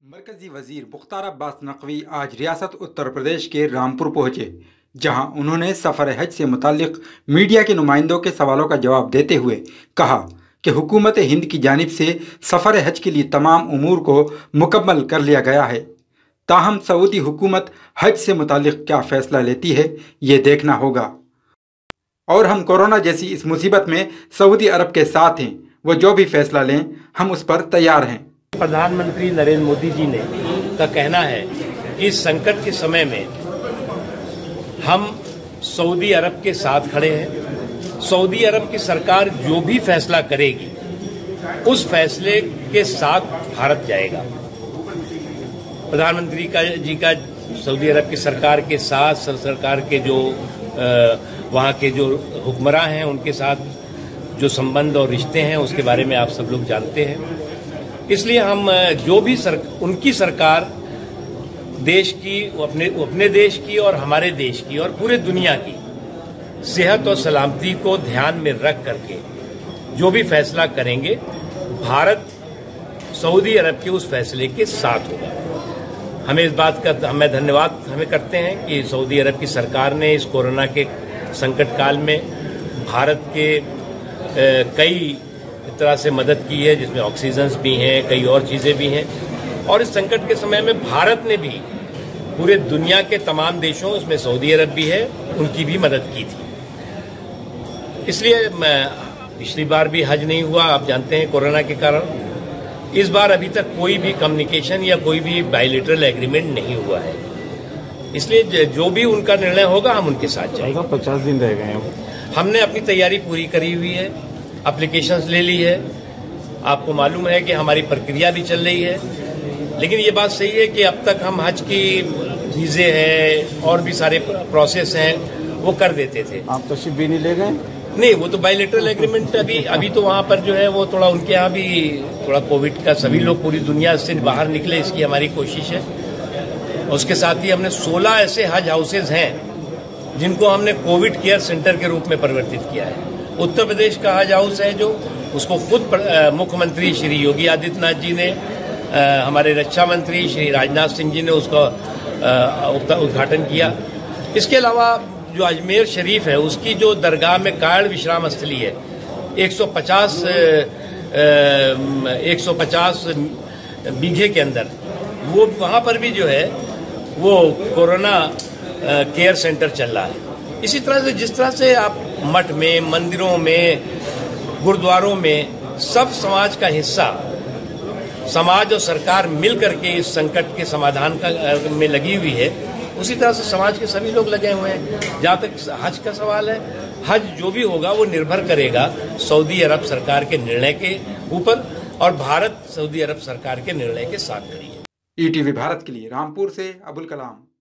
मरकजी वजीर मुख्तार अब्बास नकवी आज रियासत उत्तर प्रदेश के रामपुर पहुंचे, जहां उन्होंने सफ़र हज से मुताल्लिक मीडिया के नुमाइंदों के सवालों का जवाब देते हुए कहा कि हुकूमत हिंद की जानिब से सफ़र हज के लिए तमाम उमूर को मुकम्मल कर लिया गया है। ताहम सऊदी हुकूमत हज से मुताल्लिक क्या फ़ैसला लेती है, ये देखना होगा। और हम कोरोना जैसी इस मुसीबत में सऊदी अरब के साथ हैं। वो जो भी फैसला लें, हम उस पर तैयार हैं। प्रधानमंत्री नरेंद्र मोदी जी ने का कहना है कि इस संकट के समय में हम सऊदी अरब के साथ खड़े हैं। सऊदी अरब की सरकार जो भी फैसला करेगी उस फैसले के साथ भारत जाएगा। प्रधानमंत्री जी का सऊदी अरब की सरकार के साथ सरकार के जो वहाँ के जो हुक्मरान हैं उनके साथ जो संबंध और रिश्ते हैं उसके बारे में आप सब लोग जानते हैं। इसलिए हम जो भी उनकी सरकार देश की, अपने देश की और हमारे देश की और पूरे दुनिया की सेहत और सलामती को ध्यान में रख करके जो भी फैसला करेंगे, भारत सऊदी अरब के उस फैसले के साथ होगा। हमें इस बात का हमें धन्यवाद करते हैं कि सऊदी अरब की सरकार ने इस कोरोना के संकट काल में भारत के कई तरह से मदद की है, जिसमें ऑक्सीजन भी हैं, कई और चीज़ें भी हैं। और इस संकट के समय में भारत ने भी पूरे दुनिया के तमाम देशों, उसमें सऊदी अरब भी है, उनकी भी मदद की थी। इसलिए पिछली बार भी हज नहीं हुआ, आप जानते हैं, कोरोना के कारण। इस बार अभी तक कोई भी कम्युनिकेशन या कोई भी बायलैटरल एग्रीमेंट नहीं हुआ है। इसलिए जो भी उनका निर्णय होगा हम उनके साथ जाएंगे। 50 दिन रह गए हैं। हमने अपनी तैयारी पूरी करी हुई है, एप्लीकेशंस ले ली है। आपको मालूम है कि हमारी प्रक्रिया भी चल रही है। लेकिन ये बात सही है कि अब तक हम हज की वीज़े हैं और भी सारे प्रोसेस हैं वो कर देते थे। आप तशरीफ भी नहीं ले गए? नहीं, वो तो बायलैटरल एग्रीमेंट अभी तो वहाँ पर जो है वो थोड़ा उनके यहाँ भी थोड़ा कोविड का सभी लोग पूरी दुनिया से बाहर निकले, इसकी हमारी कोशिश है। उसके साथ ही हमने 16 ऐसे हज हाउसेज हैं जिनको हमने कोविड केयर सेंटर के रूप में परिवर्तित किया है। उत्तर प्रदेश का हज हाउस है जो उसको खुद मुख्यमंत्री श्री योगी आदित्यनाथ जी ने, हमारे रक्षा मंत्री श्री राजनाथ सिंह जी ने उसका उद्घाटन किया। इसके अलावा जो अजमेर शरीफ है उसकी जो दरगाह में कायड़ विश्राम स्थली है, 150 बीघे के अंदर, वो वहाँ पर भी जो है वो कोरोना केयर सेंटर चल रहा है। इसी तरह से जिस तरह से आप मठ में, मंदिरों में, गुरुद्वारों में सब समाज का हिस्सा, समाज और सरकार मिल करके इस संकट के समाधान में लगी हुई है, उसी तरह से समाज के सभी लोग लगे हुए हैं। जहाँ तक हज का सवाल है, हज जो भी होगा वो निर्भर करेगा सऊदी अरब सरकार के निर्णय के ऊपर, और भारत सऊदी अरब सरकार के निर्णय के साथ खड़ी है। ईटीवी भारत के लिए रामपुर से अबुल कलाम।